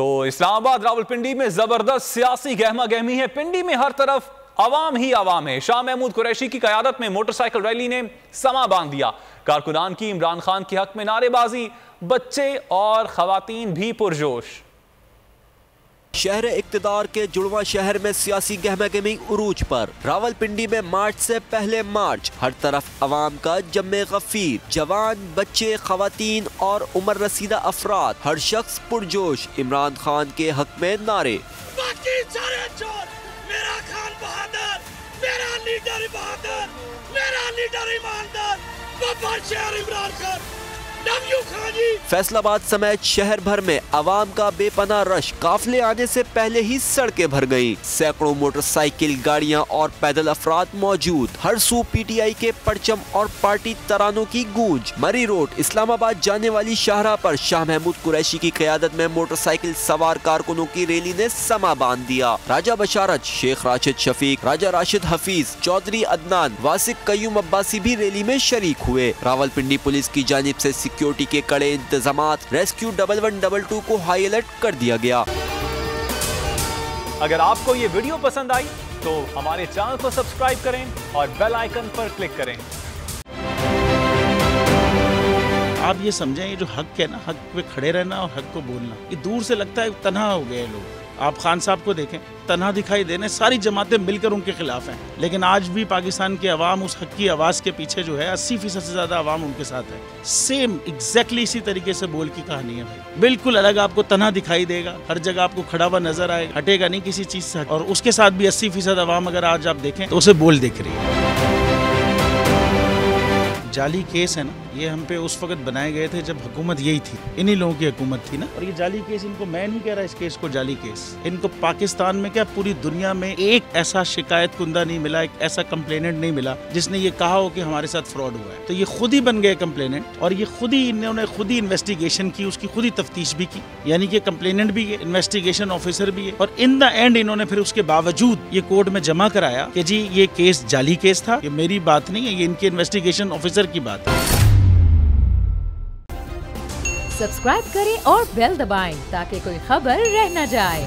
तो इस्लामाबाद रावलपिंडी में जबरदस्त सियासी गहमा गहमी है। पिंडी में हर तरफ अवाम ही अवाम है। शाह महमूद कुरैशी की क़यादत में मोटरसाइकिल रैली ने समा बांध दिया। कारकुनान की इमरान खान के हक में नारेबाजी, बच्चे और खवातीन भी पुरजोश। शहर इक्तदार के जुड़वा शहर में सियासी गहमागहमी उरूज पर। रावलपिंडी में मार्च से पहले मार्च, हर तरफ अवाम का जम्मे गफीर, जवान, बच्चे, खवातीन और उम्र रसीदा अफराद, हर शख्स पुरजोश। इमरान खान के हक में नारे। बाकी सारे चोर, मेरा खान बहादुर, मेरा लीडर बहादुर, मेरा लीडर ईमानदार, बब्बर शेर इमरान खान। फैसलाबाद समेत शहर भर में अवाम का बेपनाह रश। काफिले आने से पहले ही सड़कें भर गईं। सैकड़ों मोटरसाइकिल, गाड़ियां और पैदल अफराद मौजूद। हर सू पीटीआई के परचम और पार्टी तरानों की गूंज। मरी रोड इस्लामाबाद जाने वाली शाहराह पर शाह महमूद कुरैशी की क़यादत में मोटरसाइकिल सवार कारकुनों की रैली ने समा बांध दिया। राजा बशारत, शेख राशिद शफीक, राजा राशिद हफीज, चौधरी अदनान, वासिक कयूम अब्बासी भी रैली में शरीक हुए। रावलपिंडी पुलिस की जानिब से सिक्योरिटी के कड़े इंतजामात, रेस्क्यू 1112 को हाई अलर्ट कर दिया गया। अगर आपको ये वीडियो पसंद आई तो हमारे चैनल को सब्सक्राइब करें और बेल आइकन पर क्लिक करें। आप ये समझें, ये जो हक है ना, हक पे खड़े रहना और हक को बोलना, ये दूर से लगता है तन्हा हो गए लोग। आप खान साहब को देखें, तन्हा दिखाई देने, सारी जमातें मिलकर उनके खिलाफ हैं। लेकिन आज भी पाकिस्तान के अवाम उस हक की आवाज़ के पीछे जो है 80% से ज़्यादा अवाम उनके साथ है। सेम एग्जैक्टली इसी तरीके से बोल की कहानी है भाई। बिल्कुल अलग आपको तन्हा दिखाई देगा, हर जगह आपको खड़ा हुआ नजर आएगा, हटेगा नहीं किसी चीज़ से। और उसके साथ भी 80% अवाम अगर आज आप देखें तो उसे बोल दिख रही है। जाली केस है ना, ये हम पे उस वक्त बनाए गए थे जब हुकूमत यही थी, इन्हीं लोगों की हुकूमत थी ना। और ये जाली केस, इनको मैं नहीं कह रहा इस केस को जाली केस, इनको पाकिस्तान में क्या पूरी दुनिया में एक ऐसा शिकायत कुंदा नहीं मिला, एक ऐसा कंप्लेनेंट नहीं मिला जिसने ये कहा हो कि हमारे साथ फ्रॉड हुआ है। तो ये खुद ही बन गए कंप्लेनेंट और ये खुद ही इन्होंने खुद ही इन्वेस्टिगेशन की, उसकी खुद ही तफ्तीश भी की। यानी कि कंप्लेनेंट भी है, इन्वेस्टिगेशन ऑफिसर भी है। और इन द एंड इन्होंने फिर उसके बावजूद ये कोर्ट में जमा कराया कि जी ये केस जाली केस था। ये मेरी बात नहीं है, ये इनके इन्वेस्टिगेशन ऑफिसर की बात है। सब्सक्राइब करें और बेल दबाएं ताकि कोई खबर रह न जाए।